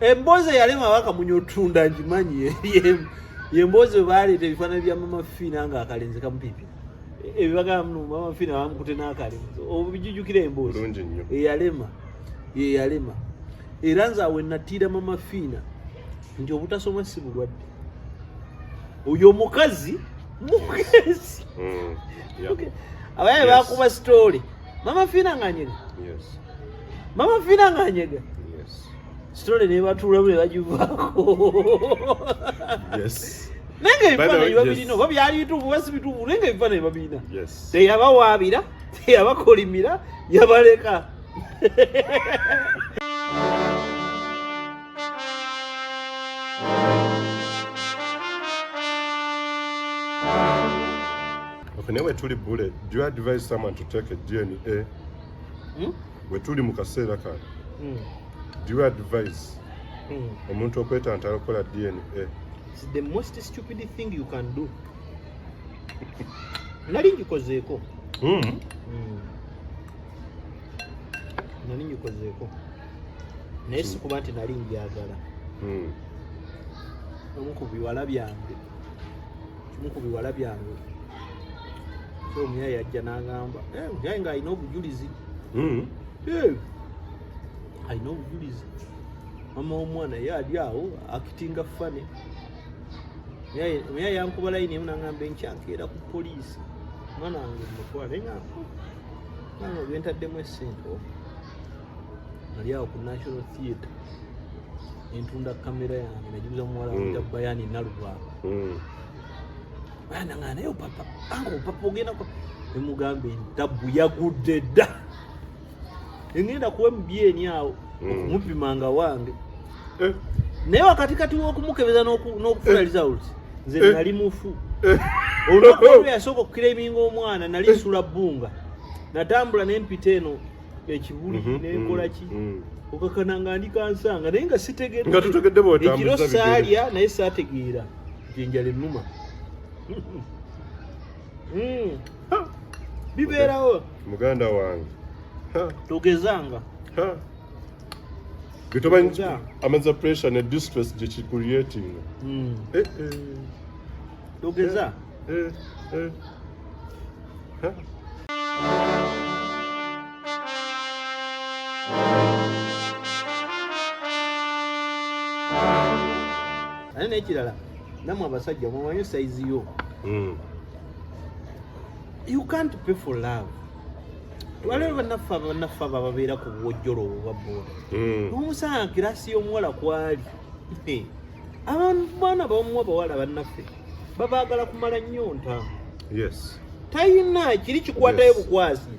Emboze yalema waka munyotunda njimanyi yemboze baleeta ebifaananyi bya mama Fina nga akalenzi kamupipi ebibaga mama Fina bamukute n'akalenzi obijjukira emboze bulungi nnyo yalema era nze awe nattiira mama Fina nti obutasoma si bulwadde oyo mukazi abaye bakuba story mama Fina nganyega mama Fina nganyega story ne batula bwe bajivaako nenge bifaananyi babirina oba byali bituufu basi bituufu nenge bifaananyi babirina teyabawaabira teyabakolimira yabaleka Okay, now we're truly Buule. Do you advise someone to take a DNA? We're truly Mukasera card. Do you advise omuntu okweta nti akola DNA? It's the most stupid thing you can do. Nali njikozeeko. Nali njikozeeko. Naye sikuba nti nali njagala. Omu ku biwala byange. So omuyaya yajja n'agamba, muyaye nga alina obujulizi. Alina obujulizi. Mama w'omwana ye ali awo akitinga fane. Omuyaya yankuba layini emu n'agamba enkyankeera ku poliisi. Mwana wange mutwale nga gwentaddemu essente ali awo ku National Theatre. Entunda kamera yange nagibuza muwala wange Bayani Nalubwago. Bana nga naye papa ogenda ko emugambe ntabbu yagudde dda. Engenda kuwa MBN awo okumupimanga wange. Naye wakatikati w'okumukebeza n'okufuna results nze nali mufu. Olunaku olwo yasooka okukireminga omwana nali nsula bbunga. Natambula n'empita eno ekibuli n'enkola ki. Okakana nga ndikansanga naye nga sitegedde. Nga tutegedde bw'otambuza ekiro saalya naye saategeera enjala ennuma. Bibeerawo muganda wange togezanga bitomanyi amaza pressure ne distress gye kicreating. Togeza ane n'ekirala namwe abasajja mumanyi size yo. You can't pay for love. Wale bannaffe babeera ku bwojjolo obwa Buule. N'omusanga kirasi y'omuwala kwali. Abaana b'omuwa bawala bannaffe babaagala kumala nnyonta. Tayina kiri kikwatayo bukwasi.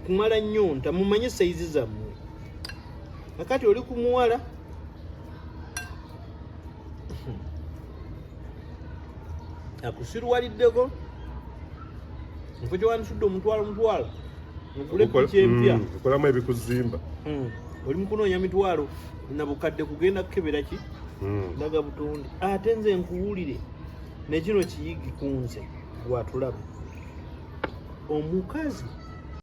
Kumala nnyonta mumanye sayizi zammwe. Kakati oli ku muwala akusirwaliddeko nko gyewanisudde omutwalo ngule piki empya okolamu ebikuzimba oli mukunoonya mitwalo na bukadde kugenda kukebera ki ndaga butonde ate nze nkuwulire nekino kiyigi kunze gwatulaba omukazi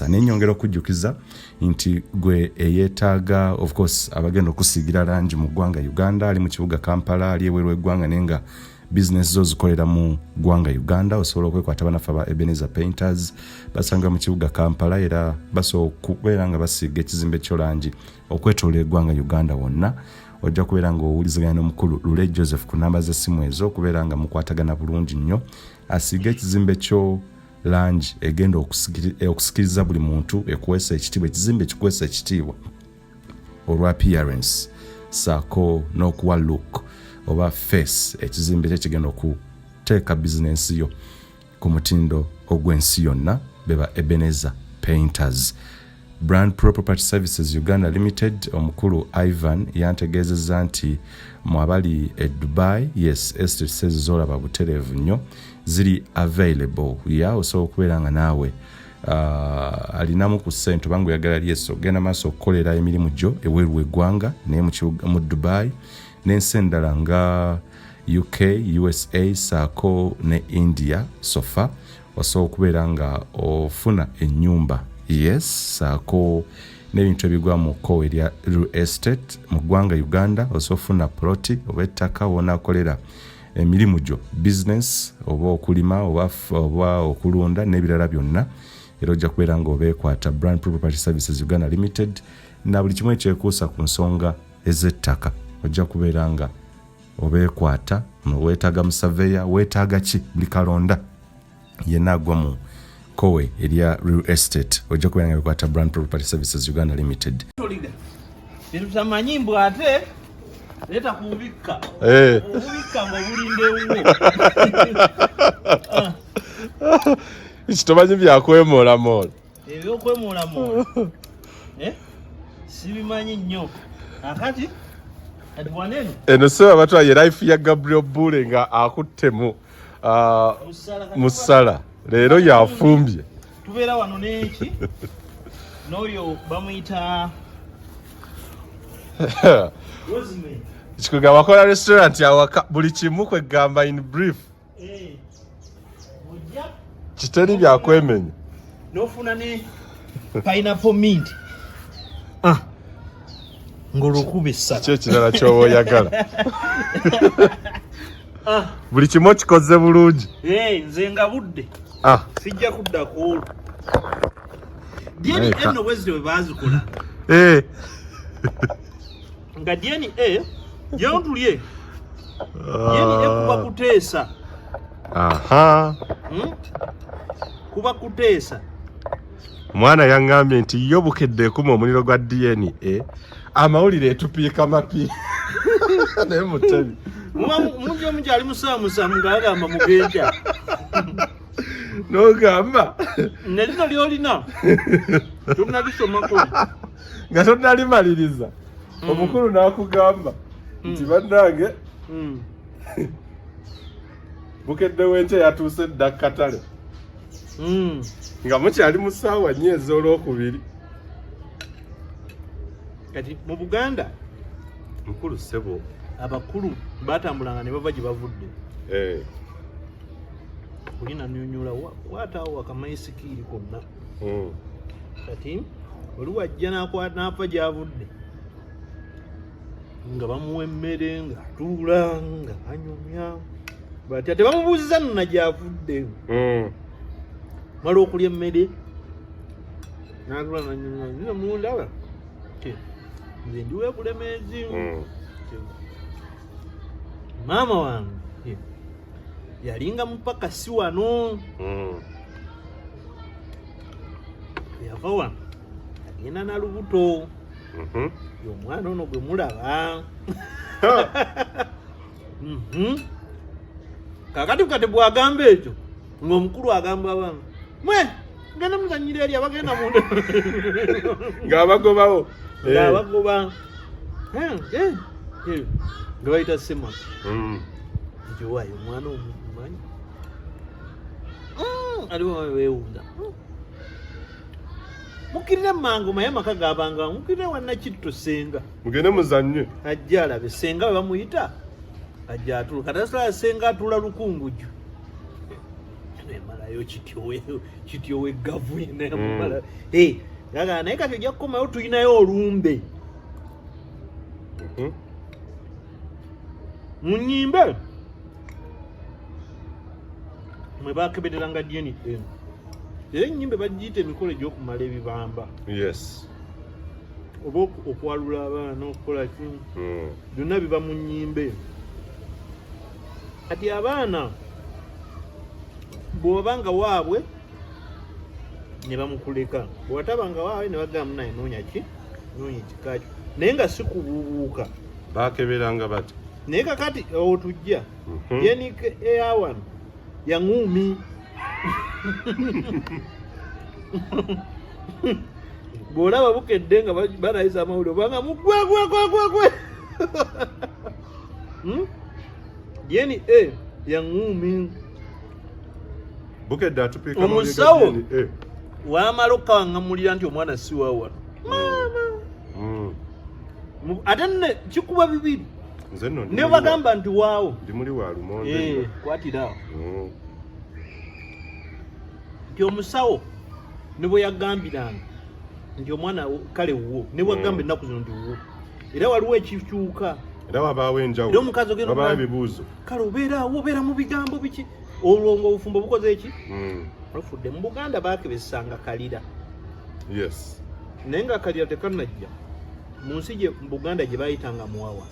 nenyongera okujjukiza nti gwe eyeetaaga of course abagenda okusiigira langi mu ggwanga Uganda ali mu kibuga Kampala ali eweerwa eggwanga nenga business zo zikolera mu ggwanga Uganda osobola okwekwata banaffe aba Ebenezer Painters basanga mu kibuga Kampala era basobola okubeera nga basiiga ekizimbe ky'olangi okwetoola eggwanga Uganda wonna. Ojja kubeera nga owuliziganya n'omukulu Lule Joseph ku namba z'essimu ezo okubeera nga mukwatagana bulungi nnyo asiiga ekizimbe kyo langi egenda okusikiriza buli muntu ekuweesa ekitiibwa ekizimbe kikuweesa ekitiibwa olwa appearance saako n'okuwa look oba face ekizimbe kyekigenda okuteeka bizinensi yo ku mutindo ogw'ensi yonna beba Ebenezer Painters. Brand Pro Property Services Uganda Limited omukulu Ivan yantegeezezza nti mu abali e Dubai estate sales zolaba butereevu nnyo ziri available osobola okubeera nga naawe alinamu ku ssente oba ng'oyagala lyeso genda maaso okukolera emirimu gyo eweeru eggwanga naye mu Dubai n'ensi endala nga UK, USA, saako ne India sofa osobola okubeera nga ofuna ennyumba saako n'ebintu ebigwa mu kkowe erya real estate mu ggwanga Uganda. Osofuna ploti oba ettaka wonaakolera emirimu gyo business oba okulima oba okulunda n'ebirala byonna, era ojja kubeera ng'obeekwata Brand Property Services Uganda Limited na buli kimu ekyekuusa ku nsonga ez'ettaka ojja kubeera nga obeekwata. Weetaaga mu surveyor, weetaaga ki, buli kalonda yenna agwa mu kowe erya real estate ojja kubeera nga beekwata Brand Property Services Uganda Limited. Tutamanyi mbw ate leta kubikka kubikka ng'obulindewo Ekitomanyi byakwemoolamoola ebyokwemoolamola sibimanyi nnyo akati kati bwaneno eno seba batwaye life ya Gabriel Buule nga akuttemu musala leero yafumbye. Tubeera wano n'eki n'oyo bamuyita kikuga bakola restaurant awaka buli kimu kwegamba in brief kiteri byakwemenya n'ofuna ne pineapple mint ng'olukuba essatu kyo ekirala ky'oba oyagala buli kimu okikoze bulungi. Nze nga budde sijja kudda ku olwo DNA nno bwezito bwe baazikola nga DNA gyotulye DNA kuba kuteesa kuba kuteesa. Omwana yaŋŋambye nti yo bukedde ekuma omuliro gwa DNA amawulire etupiika mapi naye mutebi mungi omungi ali musaamusaamu ng'agamba mugenda n'ogamba ne lino lyolina tonalisomako nga tonalimaliriza omukulu n'akugamba nti bannange bukedde w'enkya yatuuse dda katale nga mukyali mu ssaawa nnyo ez'olwokubiri. Kati mu Buganda mukulu ssebo abakulu batambulanga ne bava gye bavudde kulina nyonyola waataawo akamayisikiri konna. Kati oli wajja n'ava gy'avudde nga bamuwa emmere ng'atuula nga anyumya batya tebamubuuziza nonna gy'avudde mala okulya emmere n'atula nanyumya nina mundaba nze ndiwe bulemeezi maama wange yalinga mupaka si wano yava wano agenda na lubuto omwana ono gwe mulaba kakati kati bwagamba ekyo ng'omukulu agamba abaana mwe ngenda muzanyira eri abagenda munda ng'abagobawo ng'abagoba nga bayita sema ekyo waayo omwana omumanyi aliwo weewuuza mukirire mangu maye amaka gabanga mukirire wannakitto senga mugende muzannye ajja alabe senga we bamuyita ajja atula katasala senga atula lukunguju nemalayo kityowe gavu nemala gaga naye kati ojja kukomayo tulinayo olumbe mu nnyimbe mwe bakebereranga DNA era ennyimbe bagiyita emikolo egy'okumala ebibamba oba okwalula abaana okukola kimu byonna biba mu nnyimbe. Kati abaana bw'obanga waabwe ne bamukuleka bw'atabanga waabwe ne bagamba naye noonya ki noonya ekikakyo naye nga si kubuubuuka bakeberanga bati naye kakati awo tujja yenik eyawan yaŋuumi bw'olaba bukedde nga banayisa amawulire obanga mugwegwegwegwegwe DNA yaŋuumi bukedde atupiika omusawo wamala okawaŋŋamulira nti omwana si wawa ate nne kikuba bibiri ne bagamba nti waawo ndi muli wa lumonde kwatirawo nti omusawo ne bwe yagambiranga nti omwana kale wuwo ne bwagamba ennaku zino ndi wuwo era waliwo ekikyuka era wabaawo enjawulo era omukazi ogenda wabaawo ebibuuzo kale obeeraawo obeera mu bigambo biki olwo ng'obufumbo bukoze eki olufudde mu Buganda baakebesanga kalira yes naye nga kalira tekannajja mu nsi gye mu Buganda gye baayitanga muwawa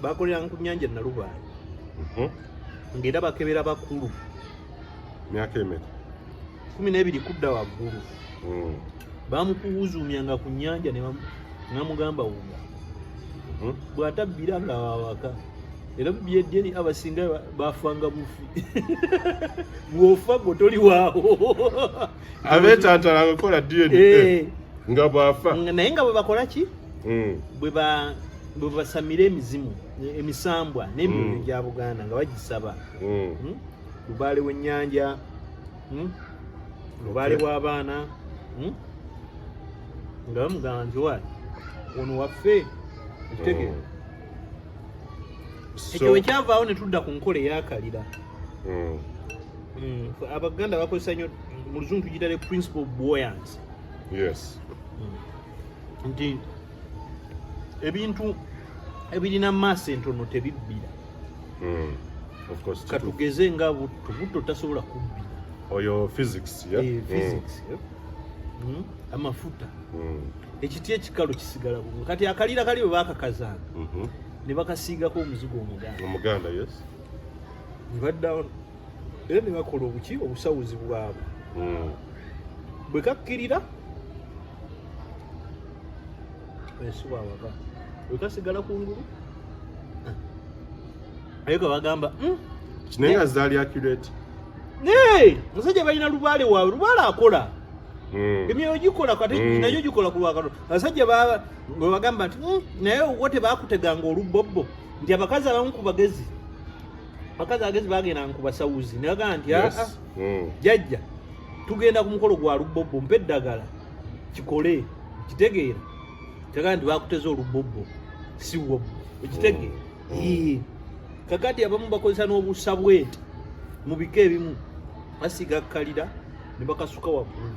baakoleranga ku nnyanja Nalubaale ng'era bakebera bakulu myaka emeka 12 kudda waggulu baamukuwuzuumyanga ku nnyanja namugamba wuga bw'atabbira nga wawaka era byedyeni abasinga baafanga bufi bw'ofa gwe toli waawo abeetantalanga kukola DNA nga bwafa naye nga bwe bakola ki bwe basamira emizimu emisambwa n'emyoyo gya Buganda nga bagisaba Lubaale w'ennyanja Lubaale bw'abaana nga bamugamba nti wa ono waffe ekitegeera ekyo bwe kyavaawo ne tudda ku nkola eyakalira Abaganda bakozesa nnyo mu Luzungu tugiyita le principle of buoyancy yes nti ebintu ebirina maaso entono tebibbira katugeze nga butto tasobola kubbira oyo physics physics amafuta ekiti ekikalu kisigala bulungi kati akalira kali bwe baakakazanga ne bakasiigako omuzigo omuganda yes ne baddawo era ne bakola obuki obusawuzi bwabwe bwe kakkirira ensi bwabaka bwe kasigala kungulu aye ke bagamba kinaye nga zaali accurate musajja balina Lubaale waabwe Lubaale akola emyoyo gikola kati nayo gikola ku lwakalo abasajja bwe bagamba nti naye obwo tebaakuteganga olubobbo nti abakazi abamu ku bagezi abakazi abagezi bagendanga ku basawuzi ne bagamba nti jjajja tugenda ku mukolo gwa lubobbo mpa eddagala kikole kitegeera tegamba nti baakuteza olubobbo si wobbo ekitegeera kakati abamu bakozesa n'obusa bwete mu bika ebimu basiga kalira ne bakasuka waggulu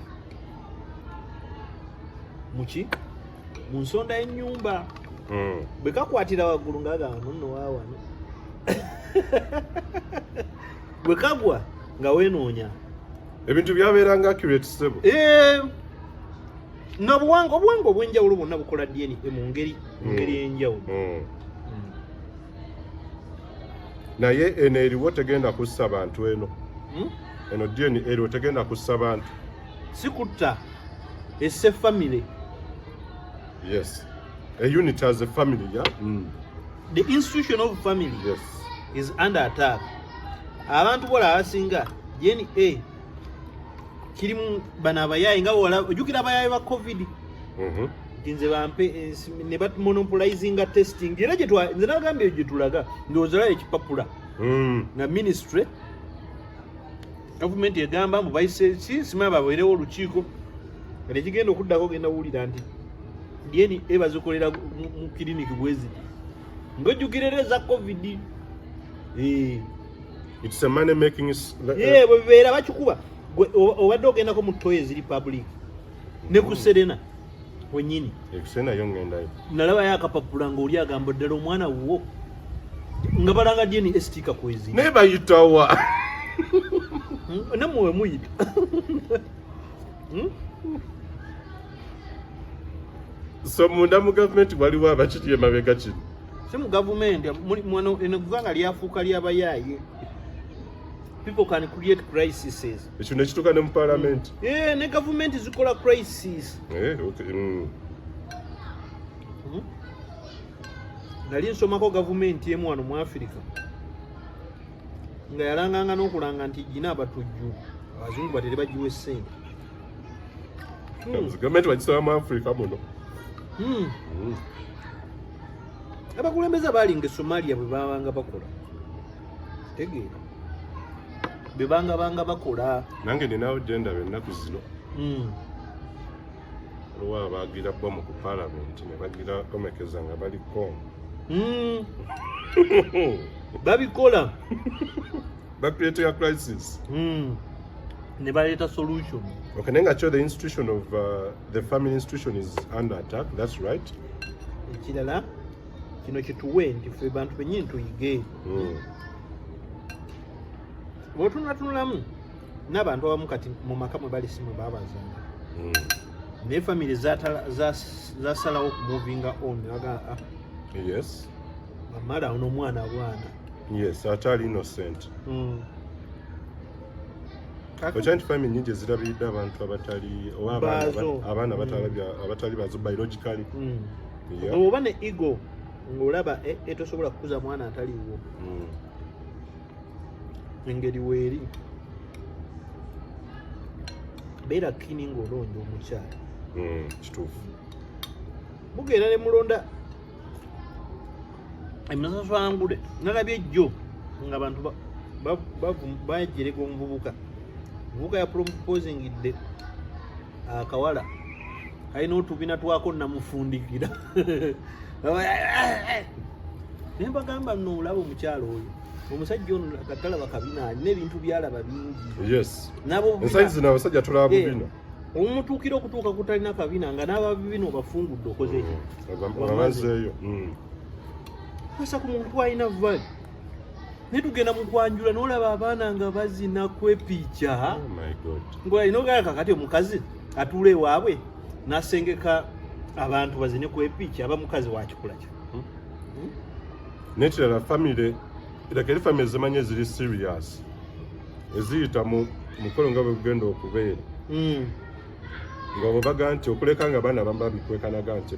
muki mu nsonda y'ennyumba bwe kakwatira waggulu ng'agamba nonno waawano bwe kagwa nga weenoonya ebintu byabeeranga accurate stable obuwangwa obw'enjawulo bwonna bukola DNA mu ngeri y'enjawulo naye eno eriwo tegenda kussa bantu eno DNA eriwo tegenda kussa bantu si kutta esse family yes a unit as a family the institution of family is under attack abantu bola abasinga DNA kirimu bana abayayi nga ojjukira abayayi ba COVID nze bampe ne monopolizinga testing era nze nagambye gye tulaga ndowooza ekipapula nga ministry gavumenti egamba mu baisema babeerewo olukiiko kati ekigenda okuddako genda wulira nti DNA bazikolera mu kiriniki bwezi ng'ojjukira eza COVID it's a money making bwe bibeera bakikuba obadde ogendako mu toy eziri public ne ku Serena wenyini ekusena yo ngendayo nalabayo akapapula ng'oli agamba ddala omwana wo nga balanga DNA estika kwezi naye bayitawa namwe we muyita so munda mu gavumenti waliwo abakiri emabega kino si mu gavumenti eno ggwanga lyafuuka ly'abayaaye people can create crises ekyo nekituuka ne mu parliament ne gavumenti zikola crisis nali nsomako gavumenti emu wano mu Africa nga yalanganga n'okulanga nti gina abatujju abazungu batere bagiwa essente gavumenti bagisaba mu Africa muno abakulembeze baalinga e Somalia bwe babanga bakola tegeera bwe banga bakola nange ninawo gyendabe ennaku zino olwo abaagira bomu ku parliament ne bagira omekeza nga baliko babikola bakuleetera crisis ne baleeta solution. Okay, nenga cho the institution of the family institution is under attack. That's right. Ekirala kino kituwe nti ffe bantu bennyini tuyige. Bw'otunatunulamu n'abantu abamu kati mu maka mwe bali si mwe baabazanga. Naye family zasalawo okumuvinga on aga yes amala ono mwana bwana. Yes, atali innocent. Ochanti family nyingi ezirabiridde abantu abatali abaana abatali bazo biologically. Oba ne ego ng'olaba etosobola kukuza mwana ataliwo. Engeri weeri beera kini ng'olonda omukyala. Kituufu. Mugenda ne mulonda emisaswangule nalabye ejjo ng'abantu bajereka omuvubuka. Omuvubuka yaproposingidde akawala kalina otubina twako namufundikira. Naye mbagamba nno olaba omukyala oyo omusajja ono katalaba kabina alina ebintu byalaba bingi. Yes. Ensaizi n'abasajja tulaba bubina. Omutuukira okutuuka kutalina kabina nga n'ababibina obafungudde okoze ekyo. Bamazeeyo. Kwasa ku muntu alina vali. Naye tugenda mu kwanjula n'olaba abaana nga bazina kwepiica. Oh my God. Ng'olina ogala kakati omukazi atuula ewaabwe n'asengeka abantu bazine kwepiica aba mukazi wa kikula kyo. Nekirala family eri family zimanye ziri serious. Eziyita mu mukolo nga bwe gugenda okubeera. Nga babaga nti okuleka nga abaana abamu babikwekanaga nti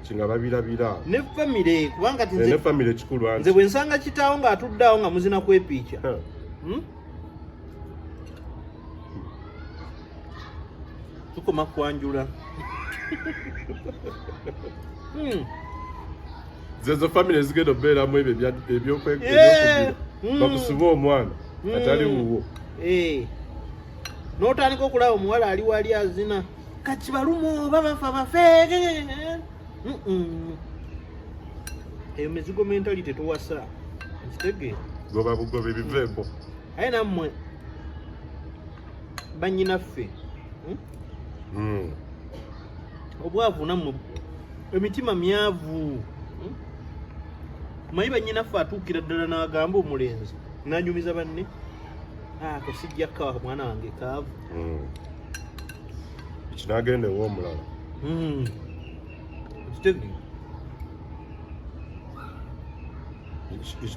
kinga babirabira. Ne family kubanga ne family kikulu anti. Nze bwe nsanga kitaawo ng'atuddeawo nga muzina kwepiica. Tukoma kwanjula. Zezo family zigenda obeeramu ebyo ebyokwekubira. Bakusiba omwana atali wuwo. N'otandika okulaba omuwala ali wali azina kati balumu oba bafa bafeege. Eyo mizigo mentali tetowasa nkitegeera. Goba bugobe biveeko. Aye nammwe bannyinaffe obwavu nammwe emitima myavu. Mayi bannyinaffe atuukira ddala n'agamba omulenzi n'anyumiza banne kusijja kawa mwana wange kaavu. Kinagenda ew'omulala. Kitegeera.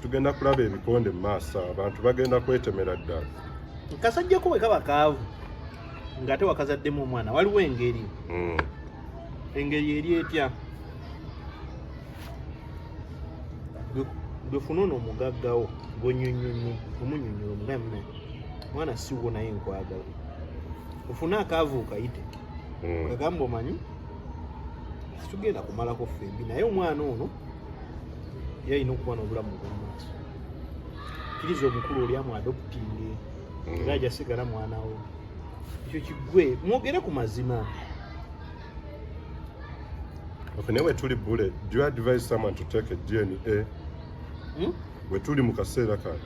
Tugenda kulaba ebikonde mu maaso abantu bagenda kwetemera ddala. Kasajjako bwe kaba kaavu ng'ate wakazaddemu omwana waliwo engeri. Engeri eri etya gwefuna ono omugaggawo gw'onnyonnyonnyo omunnyonnyola omugambe mwana siwo naye nkwagala. Ofuna akaavu okayite kagamba omanyi situgenda kumalako ffembi naye omwana ono yalina okuba n'obulamu bw'omumaaso. Kiriza omukulu oli amwadoptinge era ajja sigala mwana we. Ekyo kiggwe mwogere ku mazima. Okay, naye wetuli Buule, do you advise someone to take a DNA? Wetuli mu kaseera kano.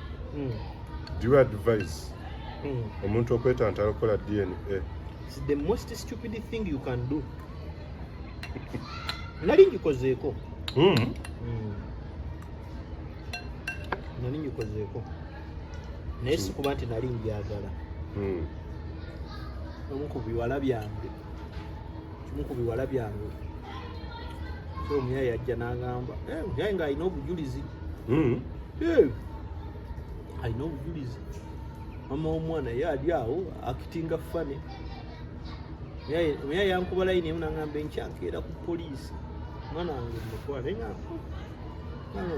Do you advise omuntu okweta nti akola DNA? It's the most stupid thing you can do. Nali ngikozeeko. Nali ngikozeeko. Naye sikuba nti nali njagala. Omu ku biwala byange. So omuyaya yajja n'agamba omuyaya ng'alina obujulizi. Alina obujulizi. Mama w'omwana ye ali awo akitinga ffane. Omuyaya yankuba layini emu n'agamba enkyankeera ku poliisi. Mwana wange mutwale nga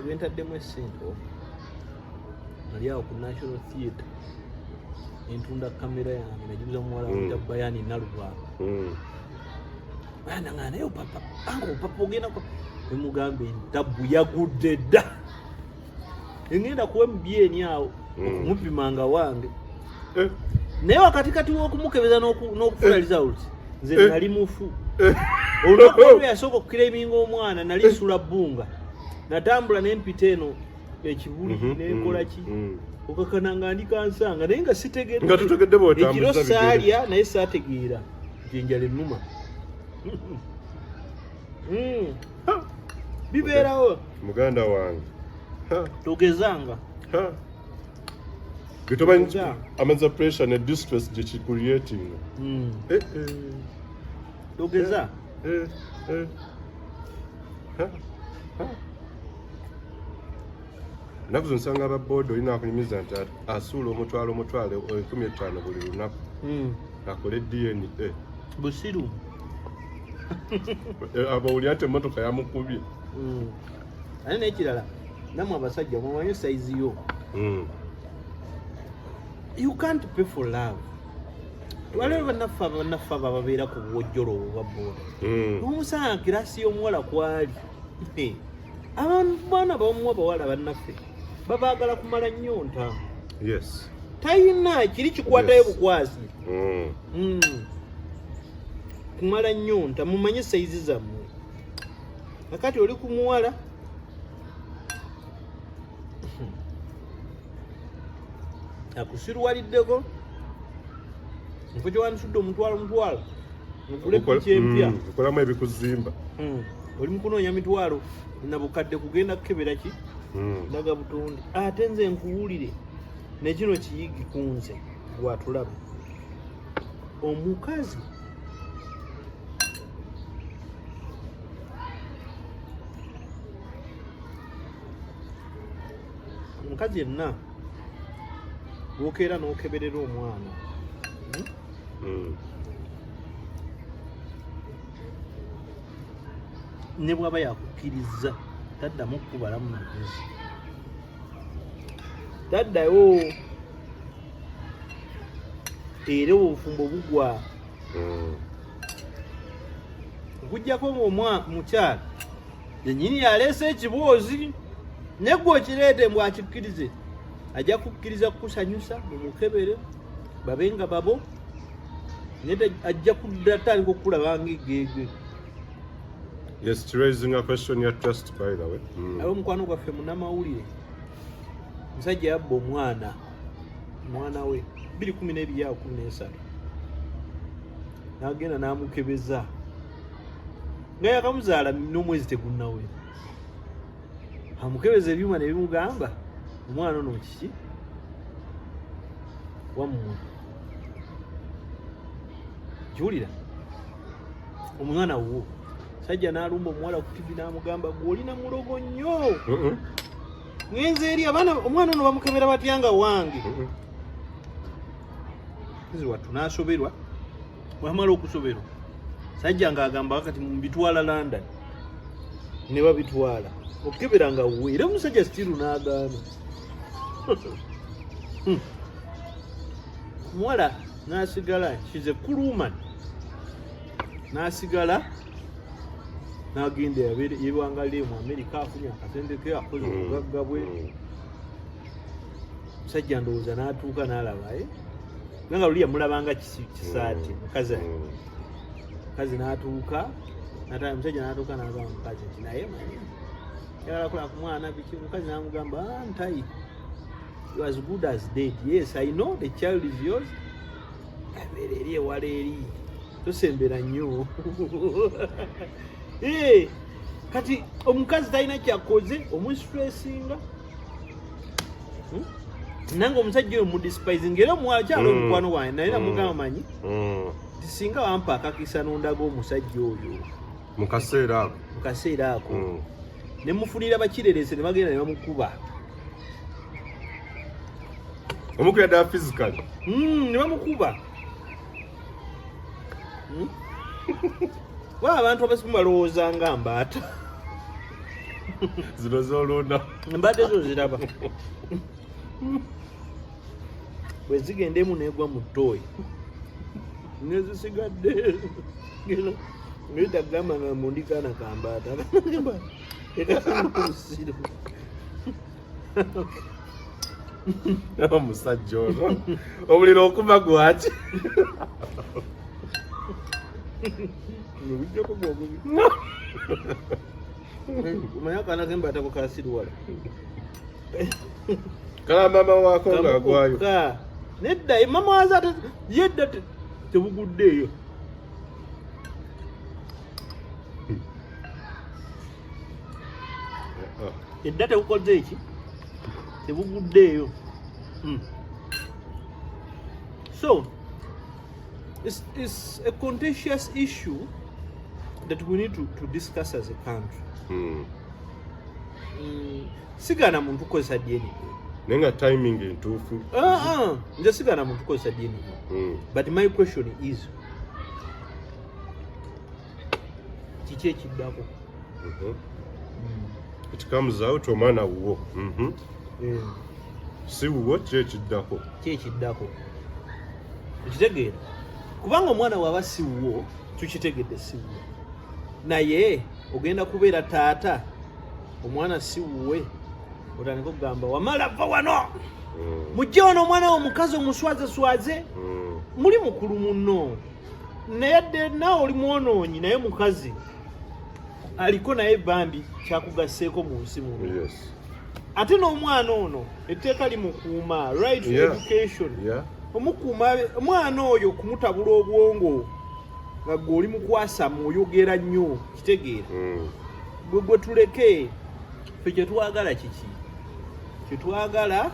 gwentaddemu essente ali awo ku National Theatre. Entunda kamera yange nagibuza muwala wange Bayani Nalubwago. Bana nga naye papa ango papa ogenda ko emugambe ntabbu yagudde dda. Engenda kuwa MBN awo okumupimanga wange. Naye wakati kati w'okumukebeza n'okufuna results nze nali mufu. Olunaku olwo yasooka okukireminga omwana nali nsula bbunga. Natambula n'empita eno ekibuli n'enkola ki. okakana nga ndikansanga naye nga sitegedde nga tutegedde ekiro saalya naye saategeera enjala ennuma bibeerawo muganda wange togezanga bitomanyi amaza pressure ne distress gye kicreating togeza ennaku zo nsanga ababooda olina akunyumiza nti asuula omutwalo 15,000 buli lunaku akole DNA busiru abawulira nti emmotoka yamukubye ate n'ekirala nammwe abasajja mumanyi sayizi yo you can't pay for love waliwo bannaffe abo ababeera ku bwojjolo obwa booda n'omusanga kirasi y'omuwala kwali abaana bamuwa bawala bannaffe babaagala kumala nnyonta yes tayina kiri kikwatayo bukwasi kumala nnyonta mumanye sayizi zammwe nakati oli ku muwala akusirwaliddeko nfo gyewandisudde omutwalo nkule piki empya okolamu ebikuzimba oli mukunoonya mitwalo na bukadde kugenda kukebera ki ndaga butonde ate nze nkuwulire nekino kiyigi kunze gwatulaba omukazi omukazi yenna wokeera n'okeberera omwana ne bwaba yakukkiriza taddamu kukubalamu magezi taddayo era obufumbo bugwa okuggyako mukyala yennyini yaleese ekiboozi negwe okireete mbw akikkirize ajja kukkiriza kukusanyusa mumukebere babe nga babo naye ajja kudda tandika okukulabanga egeege. Yes, it's raising a question you trust, by the way. Abo mukwano gwaffe munnamawulire musajja yabba omwana we 2012 n'agenda n'amukebeza nga yakamuzaala n'omwezi tegunnawe amukebeza ebyuma ne bimugamba omwana ono kiki wammwe kiwulira omwana wo sajja n'alumba omuwala ku tivi n'amugamba gw'olina mulogo nnyo ngenze eri abaana omwana ono bamukebera batya nga wange wattu n'asoberwa wamala okusoberwa sajja ng'agamba kati mubitwala London ne babitwala okukebera nga we era omusajja stiru n'agaana omuwala n'asigala she's a cool woman n'asigala n'agenda yewangalire mu Amerika afunye akasente ke akoze obugagga bwe musajja ndowooza n'atuuka n'alaba nga luli yamulabanga kisaati mukazi n'atuuka musajja n'atuuka n'agamba mukazi nti naye manyi yagala kola ku mwana biki mukazi n'amugamba ntayi you as good as dead. Yes, I know the child is yours. Abeera eri ewala eri tosembera nnyo kati omukazi talina kyakoze omustressing nange omusajja oyo mudespizing era omwakyalo omukwano wange naye namugamba manyi tisinga wampa akakisa n'ondaga omusajja oyo mu kaseera ako ne mufunira bakirerese ne bagenda ne bamukuba omukira ddala physically ne bamukuba wa abantu abasimu balowooza nga mbaata zino zolonda embaata ezo ziraba bwe zigenda emu negwa mu ttooyi nezisigadde ngitagamba nga mundikaana kambaata ekasimusiro omusajja ono omuliro okuva gwaki obijjako gwogubi omanye akaana kembaatako kasirwala kala mama wako ng'agwayo nedda mama waza yedda tebuguddeeyo edda tekukoze eki tebuguddeeyo. So it's a contentious issue that we need to discuss as a country. Sigana muntu kozesa DNA nenga timing entuufu nze sigana muntu kozesa DNA. But my question is kiki ekiddako? It comes out omwana wuwo si wuwo ki ekiddako ekitegeera kubanga omwana waba si wuwo tukitegedde si wuwo naye ogenda kubeera taata omwana si wuwe otandika okugamba wamala va wano mujje wano omwana wo mukazi omuswaze muli mukulu muno naye dde naawe oli mwonoonyi naye mukazi aliko naye bambi kyakugaseeko mu nsi muno. Ate n'omwana ono etteeka limukuuma right to education omukuuma omwana oyo kumutabula obwongo nga gwe oli mukwasa oyogera nnyo kitegeera gwe tuleke ffe kyetwagala kiki kyetwagala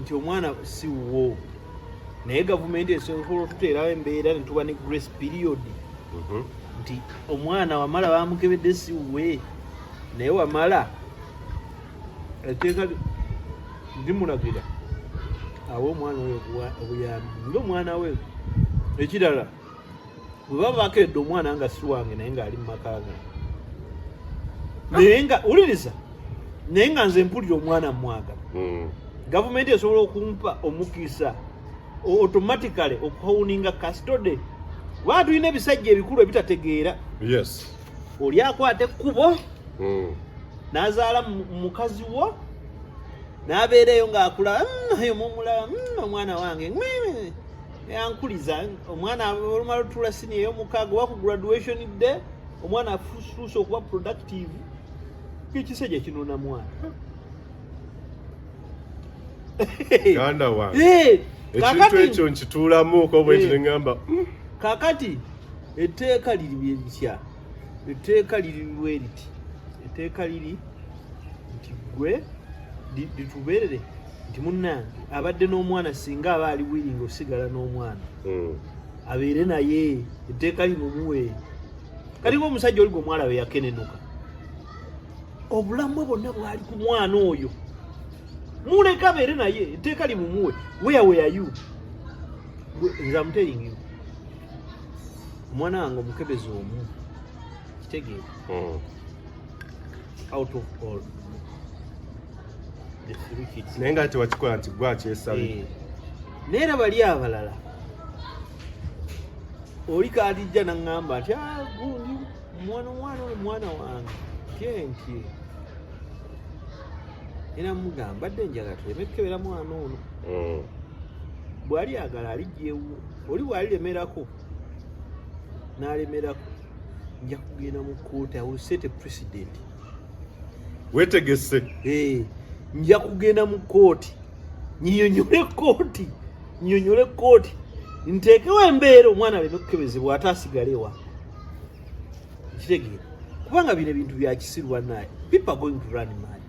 nti omwana si wuwo naye gavumenti esobola otuteerawo embeera ne tuba ne grace period nti omwana wamala bamukebedde si wuwe naye wamala etteeka limulagira awo omwana oyo obuyambi ng'omwana we. Ekirala bwe baba bakedde omwana nga si wange naye ng'ali mu maka gange naye nga wuliriza naye nga nze mpulira omwana mwagala gavumenti esobola okumpa omukisa automatically okuhawuninga custody. Lwaki tulina ebisajja ebikulu ebitategeera oli akwata ekkubo n'azaala mukazi wo n'abeereyo ng'akula eyo mumulaba omwana wange yankuliza omwana olumala otula sini ey'omukaaga oba ku graduation day omwana afuuse okuba productive kikisajja kinona mwana ganda wange ekintu ekyo nkituulamuko bwe kirengamba kakati etteeka liri byebitya etteeka liri lweriti etteeka liri nti gwe litubeerere nti munnange abadde n'omwana singa aba ali wiringa osigala n'omwana abeere naye etteeka limumuwe kati ng'omusajja oli gwe omwala we yakenenuka obulamu bwe bwonna bwali ku mwana oyo muleka abeere naye etteeka limumuwe where are you nze amuteringiwo omwana wange omukebezi omu kitegeera out of all the 3 kids naye nga tewakikola nti gwakyesabe naye era bali abalala oli kaatijja naŋŋamba nti gundi omwana oyo mwana wange kenti era mugamba dde njagala tuleme kukebera mwana ono bw'ali agala alijjeewo oli bw'aliremerako n'alemerako nja kugenda mu kooti. I will set a precedent. Wetegese nja kugenda mu kooti nyinyonyole kooti nteekewo embeera omwana aleme okukebezebwa ate asigalewa kitegeera kubanga bino ebintu byakisirwa naye people are going to run mad.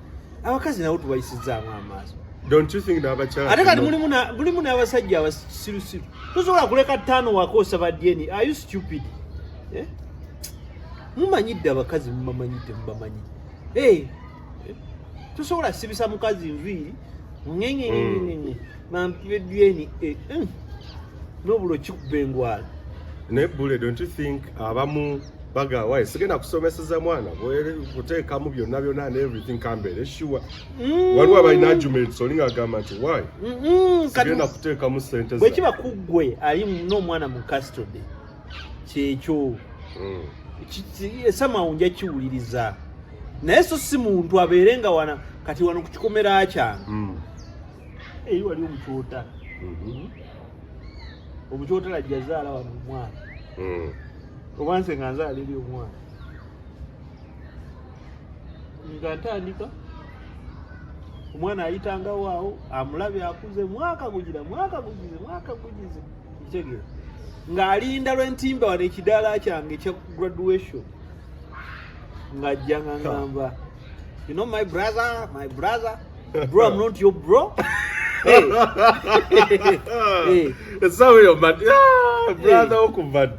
Abakazi nabo tubayisizaamu amaaso. Don't you think n'abakyala ate kati mulimu n'abasajja abasirusiru tosobola kuleka ttaano wakoosa badyeni. Are you stupid? Mumanyidde abakazi mumamanyidde mubamanyi. Tosobola sibisa mukazi nviiri ngenge nampedyeni nobulo kikuba engwala ne Buule. Don't you think abamu bagawaye sigenda kusomeseza mwana kuteekamu byonna and everything kambeere sure waliwo abalina arguments olinga agamba nti why sigenda kuteekamu sente bwe kiba kuggwe ali n'omwana mu custody kyekyo somehow nja kiwuliriza naye so si muntu abeerenga wana kati wano ku kikomera kyange eyi wali omukyota omukyota lajja zaala wano omwana obanse nga nzaala eri omwana nga ntandika omwana ayitanga waawo amulabe akuze mwaka gugize kitegera ng'alinda lwentimba wano ekidaala kyange ekya graduation ng'ajja ng'angamba you know my brother bro I'm not your bro. Hey. That's how you're mad. Brother Okukola.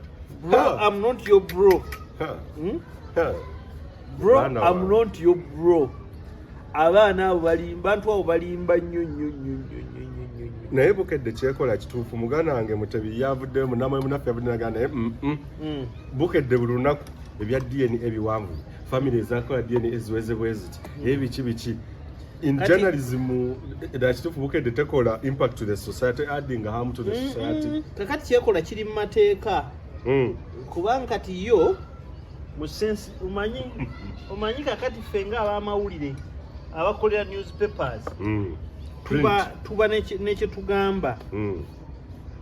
Bro, I'm not your bro. Bro, I'm not your bro. Abaana bantu abo balimba nnyo. Naye Bukedde kyekola kituufu muganda wange Mutebi yavuddemu namwe munaffe yavudde naganda Bukedde buli lunaku ebya DNA ebiwanvu family ezakola DNA eziweze bweziti ebiki in journalism that kituufu Bukedde tekola impact to the society adding harm to the society. Kakati kyekola kiri mu mateeka kubanga kati yo mu sense omanyi kakati ffe nga ab'amawulire abakolera newspapers tuba nekye tugamba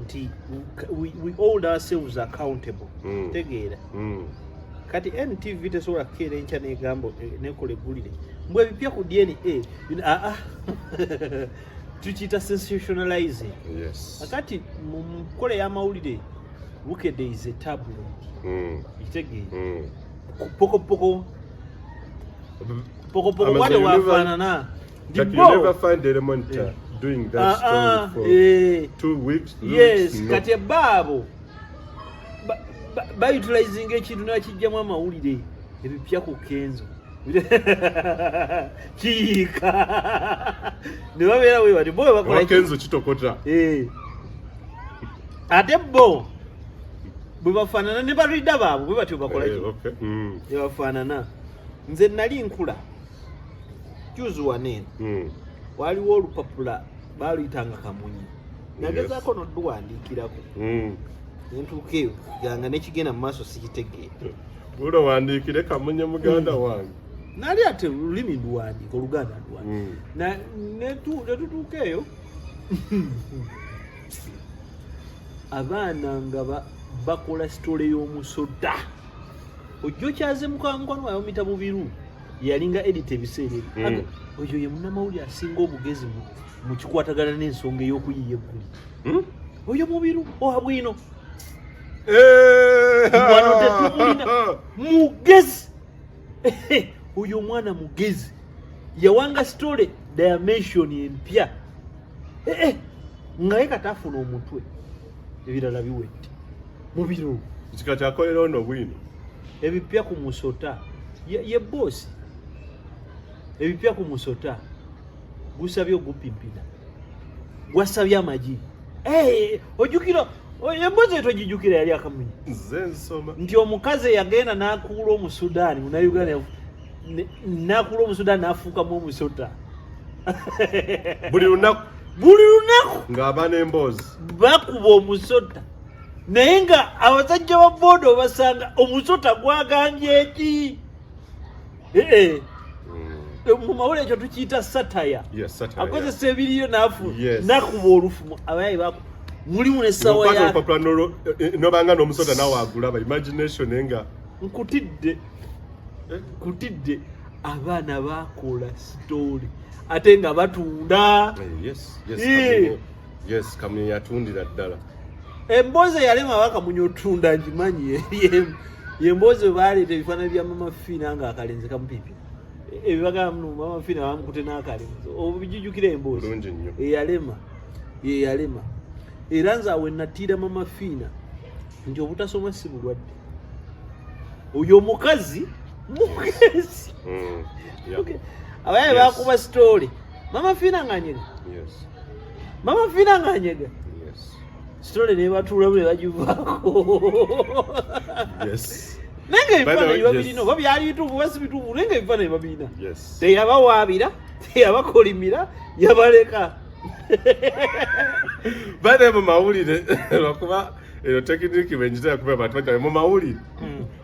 nti we hold ourselves accountable tegeera kati NTV tesobola kukeera enkya negamba nekola eggulire mbwe ebipya ku DNA tukiyita sensationalizing. Akati mu nkola y'amawulire Bukedde is a tabloid kitegeera pokopoko wade wafaanana. But you never find the element doing that story for 2 weeks. Yes, kati baabo utilizing ekintu nakijjamu amawulire ebipya ku kenzo kiika ne babeera we bati bo bakola kenzo kitokota ate bo bwe bafaanana ne barida baabo bwe batyo bakola ne bafaanana. Nze nali nkula juzi wanene waliwo olupapula baluyitanga Kamunyi nagezaako nodduwandiikirako nentuuka eyo ganga nekigenda mu maaso sikitegeera Buule wandiikire Kamunyi muganda wange nali ate olulimi nduwandiika Oluganda nduwandiika netutuuka eyo abaana nga bakola sitole y'omusota ojjo kyaze mukankwano ayomita mu biru yalinga edit ebiseera ebyo oyo ye munnamawulire asinga obugezi mu kikwatagana n'ensonga ey'okuyiiya eggulu oyo mubiru ohabwino wano tetumulina mugezi oyo omwana mugezi yawanga sitole dimension empya ngaye kataafuna omutwe ebirala biwedde mubiru kika kyakolera ono bwino ebipya ku musota ye bosi ebipya ku musota gusabye ogupimpina gwasabye amagi ojjukira embozi etogijjukira yali Akamunyi nze nsoma nti omukazi yagenda n'akuula Omusudaani munauganda n'akuula Omusudaani n'afuukamu omusota buli lunaku ng'abaana emboozi bakuba omusota naye nga abasajja ba boodo basanga omusota gwagambye eki mu mawulire ekyo tukiyita sataya akozesa ebiriyo nakuba olufumu abayayi mulimu n'essawa ya nobanga n'omusota nawe agulaba imagination nga nkutidde abaana bakola sitooli ate nga batunda Kamunyi yatundira ddala emboozi eyalema Bakamunyi otunda ngimanyi yemboozi baleeta ebifaananyi bya Mama Fiina nga akalenzi kamupipi ebibagamba Mama Fiina bamukute n'akalenzi obijjukira emboozi eyalema era nze awe natiira Mama Fiina nti obutasoma si bulwadde oyo omukazi mugezi abayaye bakuba sitooli Mama Fiina ng'anyega sitole nebatuulamu ne bagivaako nange ebifaananyi babirina oba byali bituufu oba si bituufu nange ebifaananyi babirina teyabawaabira teyabakolimira yabaleka bane mu mawulire lwakuba eyo tekiniki benjitera kuba abantu bajja mu mawulire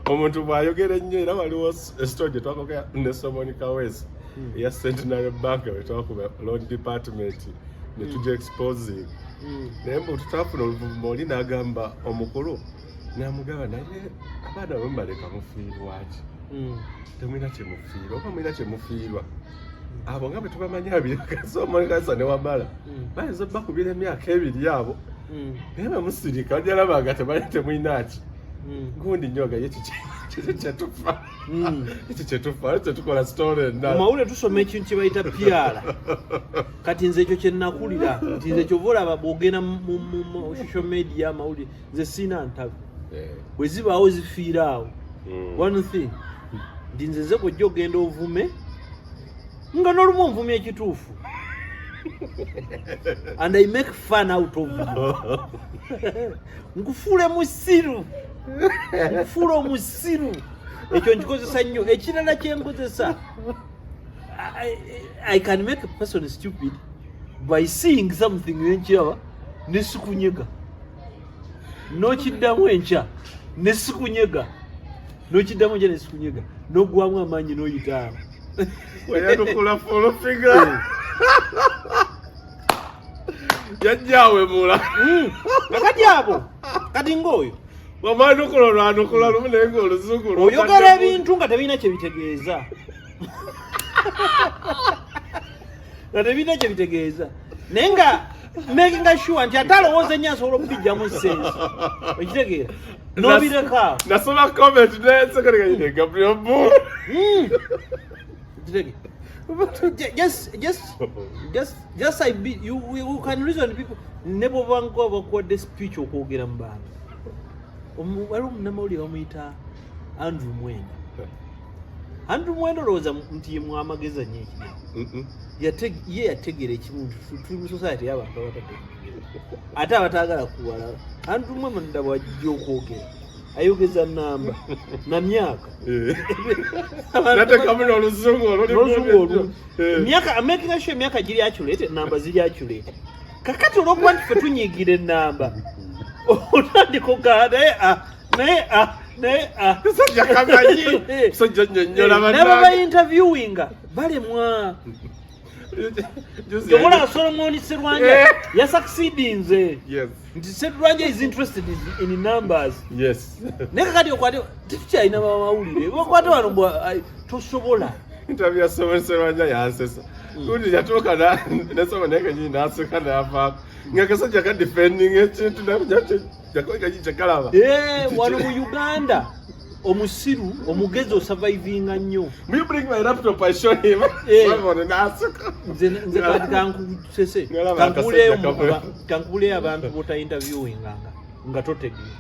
omuntu bw'ayogera ennyo era waliwo esitoli gye twakola ne Somoni Kawezi eya Centenary Bank wetwakuba loan department ne tujja exposing naye mbu tutafuna oluvuvuma oli n'agamba omukulu n'amugamba naye abaana bwe mubaleka mufiirwaki temulina kyemufiirwa oba mulina kyemufiirwa abo nga bwe tubamanyi abiri kasoomolikasa ne wamala bayinza bakubira emyaka ebiri abo naye bamusirika ajalabanga temuyinaaki gundi nyoga ekyo kyetufa ekyo kyetufa tetukola sitole endala mawulire tusoma ekintu kye bayita pyala kati nze ekyo kyenakulira nti nze kyova olaba bwogenda mu social media amawulire nze siina ntabu bwe zibaawo zifiira awo one thing ndi nze nze bwojja ogenda ovume nga n'olumu onvumya ekituufu and I make fun out of you nkufuule musiru nkufuule omusiru ekyo nkikozesa nnyo ekirala kyenkozesa I can make a person stupid by seeing something nenkiraba nesikunyega nokiddamu enkya nesikunyega nokiddamu enkya nesikunyega nogwamu amaanyi noyitaawo weyanukula folofiga yajjawe mula kakati abo kati ng'oyo wamanukula olwanukula lumu naye ng'oluzukulu oyogera ebintu nga tebirina kyebitegeeza nga tebirina kyebitegeeza naye nga making sure nti ate alowooza ennyo asobola okubijjamu sensi okitegeera n'obireka nasoma comment nesekerekanyine Gabriel Buule just I be you can reason people nebo bango abakuwadde speech okwogera mu bantu waliwo omunnamawulire bamuyita Andrew Mwenda olowooza nti ye mwamageza nnyo ekiri ye yategeera ekimu tuli mu society y'abantu abatategeera ate abataagala kuwalala Andrew Mwenda bwajja okwogera ayogeza namba na myaka natekamuna oluzungu olulungi myaka making sure emyaka giri accurate namba ziri accurate kakati olwokuba nti fe tunyigira ennamba otandika ogaa naye sajja kamanyi sajja nnyonnyola nabo bayinterviewinga balemwa yobola Solomon Serwanja yasucceedinze nti Serwanja is interested in numbers naye kakati okwate tetukyalina bamawulire bakwate wano tosobola interview ya Solomon Serwanja yansesa kundi yatuuka nesoma naye kenyini naseka navaako nga kasajja ka defending ekintu jakalaba wano mu Uganda omusiru omugezi osurvivinga nnyo you bring my laptop I show him nze kati kankusese kankuleyo abantu bota interviewinga nga totegeera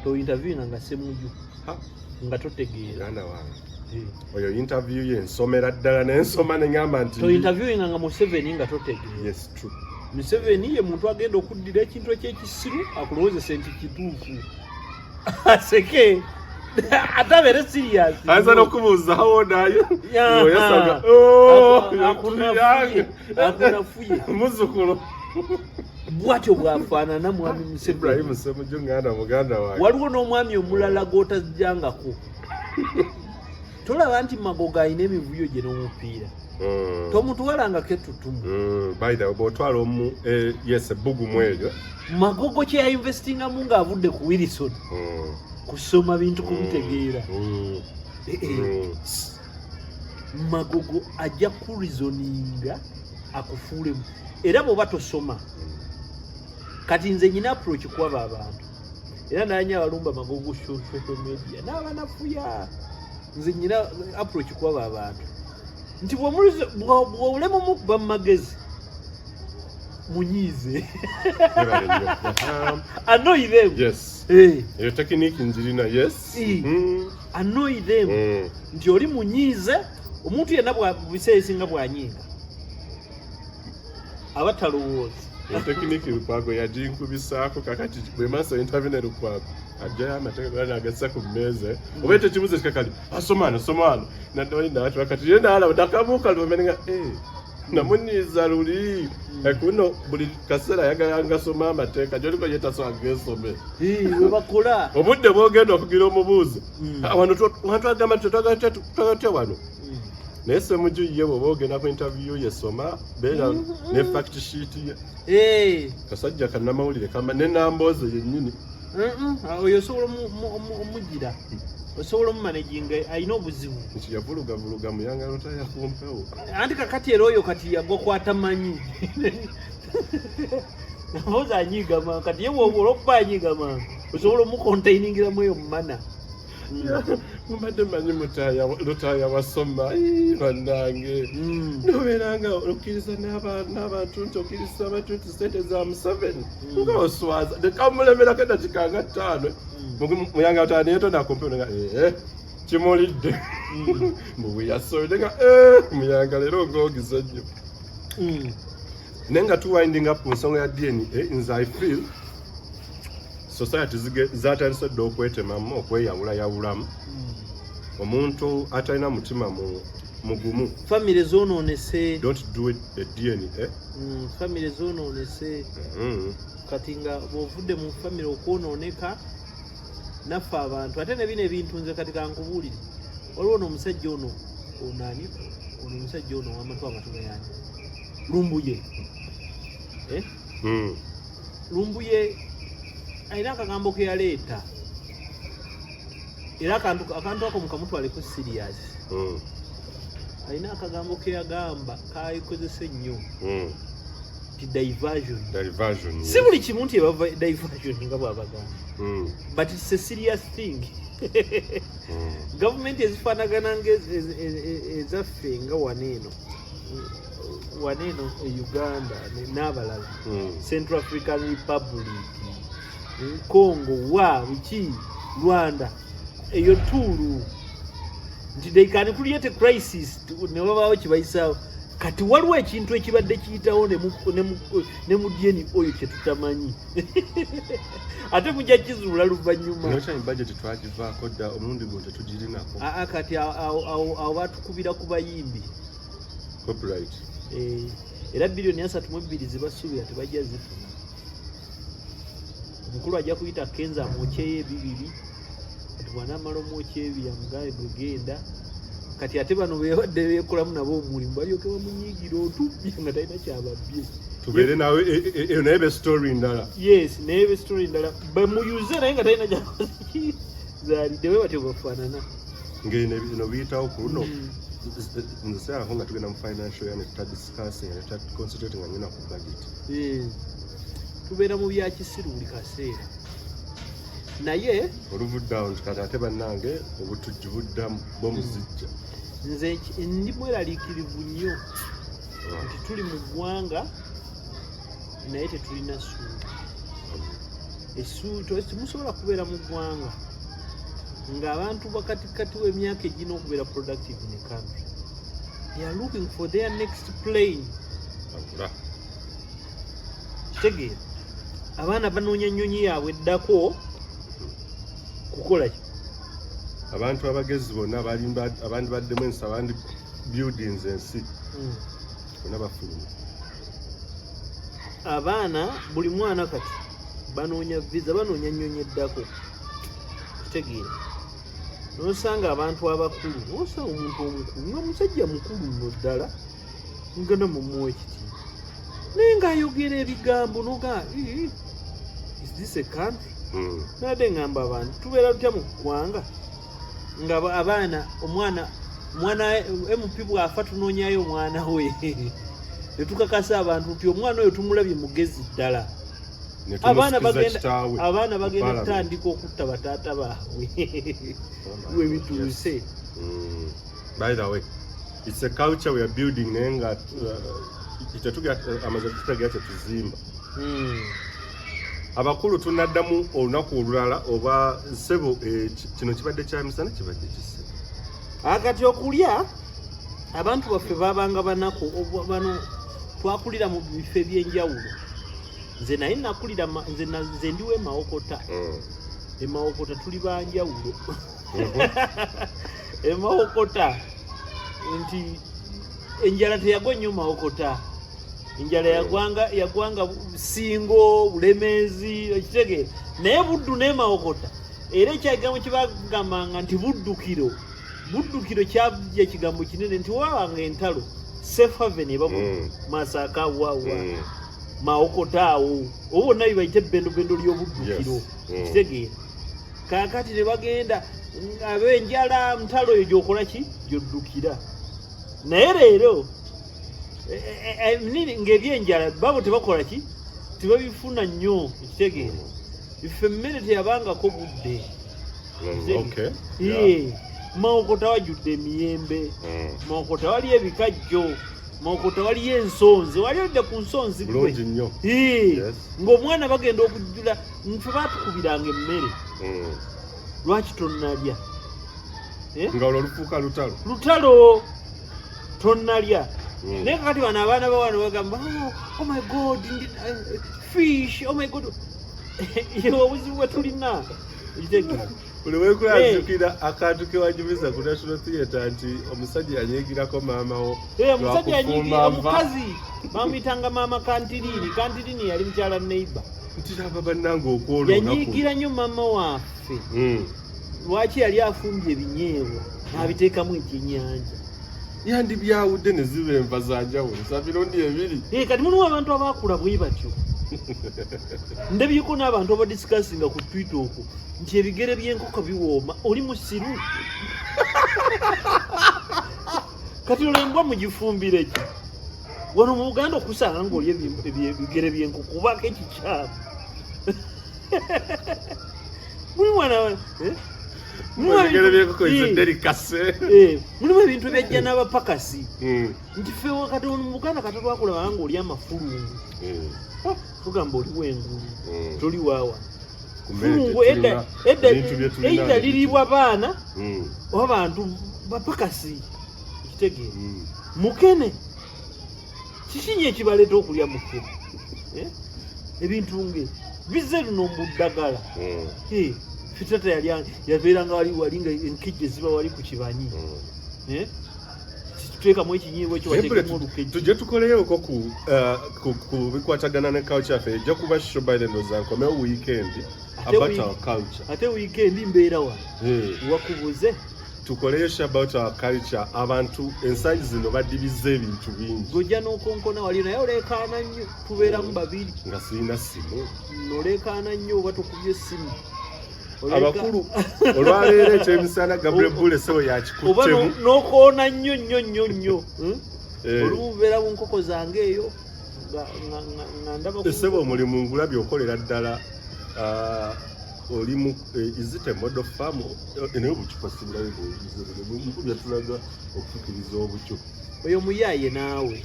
tointerviewinga nga semuju nga totegeera oyo interview ye nsomera ddala nensoma neŋŋamba nti tointerviewinga nga Museveni nga totegeera yes true Museveni ye muntu agenda okuddira ekintu ekyekisiru akulowoozesa nti kituufu aseke atabere serious anza n'okubuuza how old are you yasaga akunafuye muzukulu bwatyo bwafaanana mwami Museveni Ibrahim Ssemujju nganda muganda wange waliwo n'omwami omulala gw'otazijjangako tolaba nti Magogo alina emivuyo gye n'omupiira tomutwalangako ettutumu by the way bw'otwala omu yes ebbugumu eryo Magogo kye yainvestingamu ng'avudde ku Wilson kusoma bintu kubitegeera Magogo ajja kurizoninga akufuulemu era bw'oba tosoma kati nze nyina approach kwaba abantu era nanya abalumba Magogo social media n'abanafuya nze nyina approach kwaba abantu nti bw'olemu mukuba mu magezi munyiize annoy them eyo technique nzirina annoy them nti oli munyiize omuntu yenna biseera ebisinga bw'anyiiga aba talowooza technique Lukwago yaginkubisaako kakati bwe maaso interview ne Lukwago ajjayo amateeka n'agassa ku mmeeza oba ekyo kibuuzo kikakali asoma naddawali naatu kakati ye naalaba nakabuuka lumenenga namuniiza luli kuno buli kaseera ayagala ngasoma amateeka gyoliko yetaswaga esome webakola obudde bwogenda okugira omubuuzo wano twagamba twagatya wano naye Ssemujju ye bw'oba ogenda ku interview yesoma beera ne fact sheet ye kasajja kannamawulire kamba ne nambooze yennyini oyo osobola omugira osobola omumanaginga alina obuzibu nti yavulugavuluga Muyanga Lutaaya kumpewo anti kakati era oyo kati yagwa kwatamanyi naboza anyigama kati ye bwobola okuba anyigama osobola omukontainingira eyo mumana mubadde manyi Lutaaya wasoma bannange nobeeranga okkiriza n'abantu nti okkiriza abantu nti sente za Museveni nga oswaza nekamulemerako eddakiika nga 5 Muyanga Lutaaya neyetonda kumpewo nga kimulidde mubweyasobe nga Muyanga leero ngoogiza nnyo naye nga tuwinding up ku nsonga ya DNA nze I feel society zatandise dde okwetemamu okweyawulayawulamu omuntu atalina mutima mugumu famire zonoonese don't do it a DNA famire zonoonese kati nga bwovudde mu famire okwonooneka naffe abantu ate ne bino ebintu nze kati kankubuulire waliwo n'omusajja ono onani ono omusajja ono wamatu amatuga yani Lumbuye Lumbuye alina akagambo ke yaleeta era akantu ako mukamutwaleko serious alina akagambo ke yagamba kayikozesa ennyo ti diversion si buli kimu nti ebava diversion nga bwabagamba but it's a serious thing gavumenti ezifaanagana ezaffe nga waneeno Uganda n'abalala Central African Republic Congo wiki Rwanda eyo tuulu nti they can create a crisis ne babaawo kibayisaawo kati waliwo ekintu ekibadde kiyitawo ne mu DNA oyo kyetutamanyi ate mujja kizuula luvannyuma nokyani budget twagivaako dda omulundi gwo tetugirinako kati awo batukubira ku bayimbi copyright era bilioni 32 zebasuubira tebajja zifuna omukulu ajja kuyita Kenza amwokyeyo ebibiri kati bw'anaamala omwokyeyo ebibiri amugaye Abagenda kati ate bano beebadde beekolamu nabo omulimu balyoke bamunyiigira otubbye nga talina kyababbye tubeere nawe eyo naye be story ndala yes naye be story ndala bamuyuze naye nga talina kyakoze zaalidde bwe batyo bafaanana ngeno biyitawo ku luno nze sayako nga tugenda mu financial yani tutadiscussing and concentrating anyina ku budget tubeera mu byakisiru buli kaseera naye oluvuddawo nti kati ate bannange obutujju buddamu bwomuzijja nze ndi mweraliikirivu nnyo nti tuli mu ggwanga naye tetulina essuubi temusobola kubeera mu ggwanga ng'abantu bakatikati w'emyaka egina okubeera productive in the country they are looking for their next plane kitegeera abaana banoonya nnyonyi yaabwe eddako kukola ki abantu abagezi bonna abandi baddemu ensi abandi buildings ensi bonna bafuluma abaana buli mwana kati banoonya visa banoonya nnyonyi eddako kitegeera nosanga abantu abakulu nosanga omuntu omukulu nga musajja mukulu nno ddala ngana mumuwa ekitiibwa naye ng'ayogera ebigambo noga is this a country nadde ngamba abantu tubeera tutya mu ggwanga nga abaana omwana MP bw'afa tunoonyayo omwana we netukakasa abantu nti omwana oyo tumulabye mugezi ddala abaana bagenda kutandika okutta bataata baabwe webituuse by the way it's a culture we are building naye nga amaze tutegera tetuzimba abakulu tunaddamu olunaku olulala oba ssebo kino kibadde kya misana kibadde kise akati okulya abantu baffe babanga banaku bano twakulira mu bifo ebyenjawulo nze naye nakulira nze ndiwo emawokota emawokota tuli banjawulo emawokota nti enjala teyagwa nnyo mawokota enjala yagwanga Singo Bulemeezi ekitegeera naye Buddu n'emawokota era ekigambo kibagambanga nti buddukiro kyajja ekigambo kinene nti wabanga entalo safe haven ebabu Masaka wawa mawokota awo obo bonna bibayita ebbendobendo ly'obuddukiro ekitegeera kakati ne bagenda ab'enjala ntalo eyo gy'okola ki gy'oddukira naye leero ng'ebyenjala babo tebakola ki tebabifuna nnyo ekitegeere ife emmere teyabangako budde Mawokota wajjudde emiyembe Mawokota wali ebikajjo Mawokota wali ensonzi wali odde ku nsonzi gwe ng'omwana bagenda okujjula nfe baatukubiranga emmere lwaki tonnalya nga olufuuka lutalo tonnalya naye kakati bano abaana bawana bagamba oh my god fish oh my god obuzibu bwe tulina buli weekulanjukira akantu ke wajubiza ku National Theatre nti omusajja yanyiigirako maamawo omukazi bamuyitanga maama kantirini yali mukyala neighbor nti aba bannange okwolwo yanyiigira nnyo maama waffe lwaki yali afumbye ebinyeebwa n'abiteekamu ekyenyanja yandibyawudde ne ziba enva za njawulo za mirundi ebiri kati mulimu abantu abaakula bwe batyo ndabyeko n'abantu abadisikasinga ku Twitter okwo nti ebigere by'enkoko biwooma oli musiru kati olembwa mugifumbire ki wano mu Buganda okusanga ng'oli ebigere by'enkoko obaako ekikyamu mulimu ebintu ebyajja n'abapakasi nti ffe wakati mu Buganda kati twakulaba ng'oli amafulungu tugamba oli w'engulu toli waawa fulungu edda liribwa baana oba bantu bapakasi ekitegeere mukene kikinye ekibaleeta okulya mukene ebintu nge bizze luno muddagala fitata yabeeranga wali nga enkijje ziba wali ku kibanyi tuteekamu ekinyiibwa ekyo wateekamu olukejje tujje tukoleyoko ku bikwatagana ne culture yaffe ejja kuba show by the nose nkomewo weekend about our culture ate weekend mbeera wa wakubuze tukoleyo show about our culture abantu ensangi zino badibiza ebintu bingi gojja n'okonkona wali naye oleekaana nnyo tubeeramu babiri nga sirina simu noleekaana nnyo oba tukubye essimu abakulu olwaleero ekyemisana Gabriel Buule sewe yakikuttemu oba n'okoona nnyo olumu bubeera mu nkoko zange eyo nga ndaba esebe omulimu ngulabye okolera ddala oli mu izite model farm naye obucupa sibulabemunkubya tulaga okufukiriza obucu oyo muyaaye naawe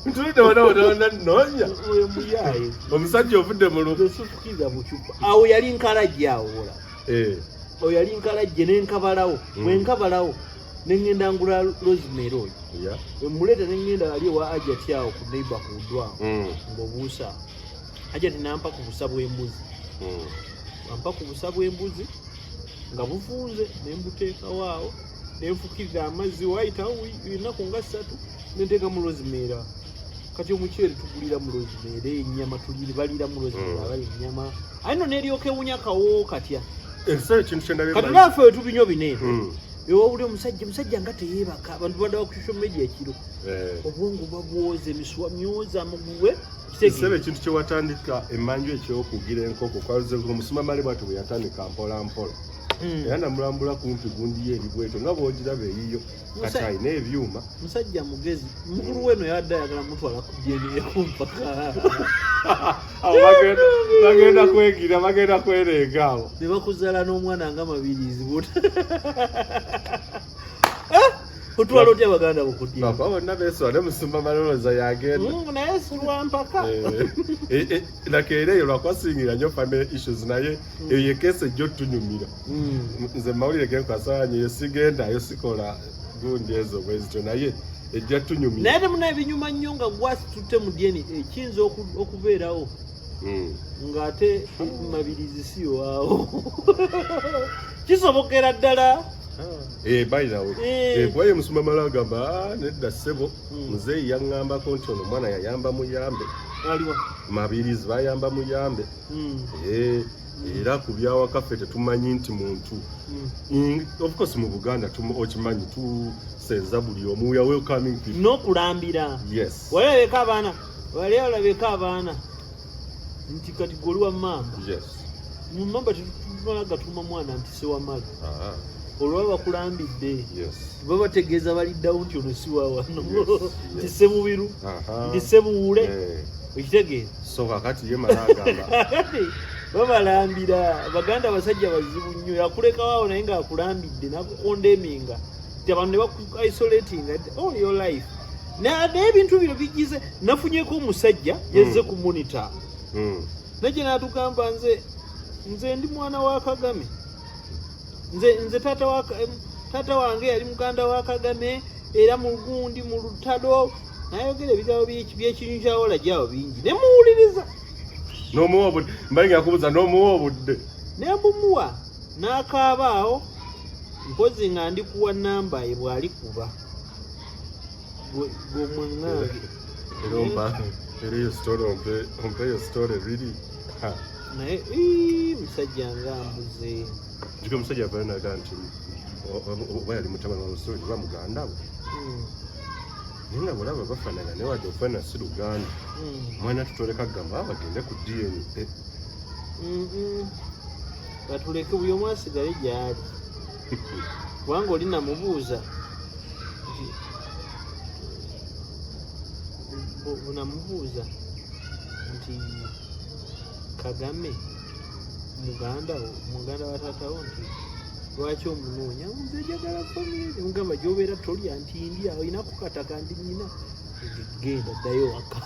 ntulidde wanaona noonya oyo muyaaye omusajja ovudde mu lufukiriza bucupa awo yali nkalajje awola oyo yali nkalajje n'enkabalawo bwenkabalawo nengenda ngula Rosemary oyo emuleeta nengenda wali ewa Ajati awo ku neighbor ku Dwawo ng'obuusa Ajati nampa ku busa bw'embuzi ampa ku busa bw'embuzi nga bufunze nembuteekawo awo nenfukirira amazzi wayitawo ennaku nga 3 nenteeka mu Rosemary kati omuceere tugulira mu Rosemary ennyama balira mu Rosemary abali ennyama ayino neryoka ewunya kawo katya kati naffe wetubinyo bineeno ewawuli omusajja nga teyeebaka abantu baddawa ku social media ekiro obwongo babwoza emiswa myoza muguwe kisebe ekintu kyewatandika emanju ekyokugira enkoko kwaze omusumamale bwatyo bwe yatandika mpola mpola era namulambula kumpi gundi ye eri bweto nga bwogiraba eyiyo kati alina ebyuma musajja mugezi mukulu weno yadde ayagala mutwala ku jeni ekumpaka bagenda kwegira bagenda kwerenga awo ne bakuzaala n'omwana nga mabirizi buta otwala otya baganda bukudya bonna beeswa ne musumba maloloza yagenda naye silwampaka nakeera eyo lwakwasingira nnyo family issues naye eyo yekeesa ejja otunyumira nze mawulire genkwasawanye yo sigendayo sikola gundi ezo bwezityo naye ejja tunyumira naye temuna ebinyuma nnyo nga gwasitutte mu dyeni ekiyinza okubeerawo ng'ate mabirizi si waawo kisobokera ddala bayirawo kubaye musuma mala agamba nedda ssebo muzeeyi yaŋŋambako nti ono omwana yayamba muyambe mabirizi bayamba muyambe era ku byawakaffe tetumanyi nti muntu of course mu Buganda okimanyi tusenza buli omu we are welcoming people n'okulambira wali olabeko abaana nti kati goli wa mamba mu mamba tetumala gatuma mwana nti sewamala Ah, olwo bakulambidde yes. babategeeza baliddawo nti ono si wawano Yes. nti semubiru Aha. nti sebuwule Eh, okitegeeza so kakati ye mala agamba kati babalambira abaganda abasajja bazibu nnyo yakulekawo awo naye ngaakulambidde nakukondeminga nti abantu ne baku-isolatinga all your life naye ebintu bino bigize nafunyeko omusajja yazze ku monitor najye natugamba nze ndi mwana wa Kagame nze taata wange yali muganda wa Kagame era mu gundi mu lutalo nayogera ebigambo byekinywi kyawola gyawo bingi nemuwuliriza n'omuwa obudde mbaye ngakubuuza n'omuwa obudde nembumuwa n'akaaba awo mpozi nga ndi kuwa namba ye bw'alikuba gomwaŋŋange era eyo story ompe eyo story really naye musajja ngambuze jika omusajja avaayo naga nti oba yali mutabani wa Lusoli oba muganda we naye nga bwolaba bafaananya naye wadde okufaanana si Luganda mwana tutoleka kugamba bagende ku DNA batuleke buli omu asigale gyali kubanga oli namubuuza nti Kagame muganda wa taatawo nti lwaki omunoonya nze njagala famire mugamba gyobeera tolya nti ndya olinaku kataka ndi nyina genda ddayo waka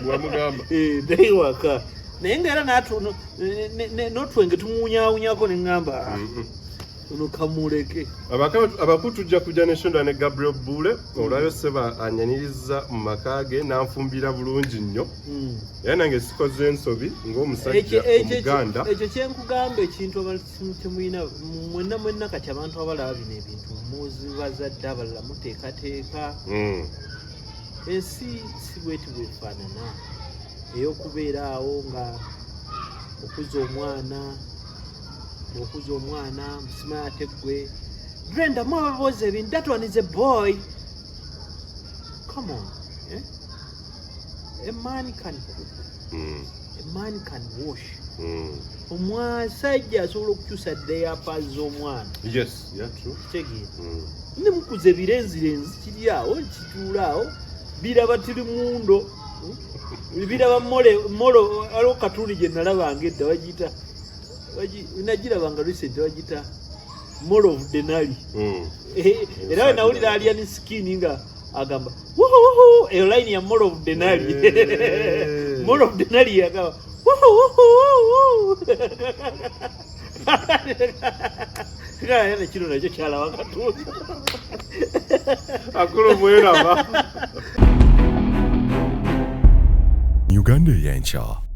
bwamugamba ddayo waka naye ngaera notwenge tumuwunyawunyako neŋŋamba ono kamuleke abakulu tujja kujja n'ensonda ne Gabriel Buule olwayo seba anyaniriza mu maka ge n'anfumbira bulungi nnyo era nange sikoze ensobi ng'omusajja omuganda ekyo kyenkugamba ekintu temulina mwenna kati abantu abalaba bino ebintu muzi bazadde abalala muteekateeka ensi si bweti bwefaanana ey'okubeera awo nga okuza omwana musima ate gwe Brenda mwababuuza ebintu that one is a boy come on a man can cook a man can wash omwasajja asobola okukyusa dayapa z'omwana kitegeeza nemukuza ebirenzirenzi kiri awo kituula awo biraba tiri mundo biraba molo aliwo katuli gye nalabanga edda bagiyita nagirabanga recent bagiyita mall of denali era we nawulira alya ne skin nga agamba eyo line ya mall of denali mall of denali agamba kaya kino nakyo kyalaba katuli akulu mweraba Uganda y'enkya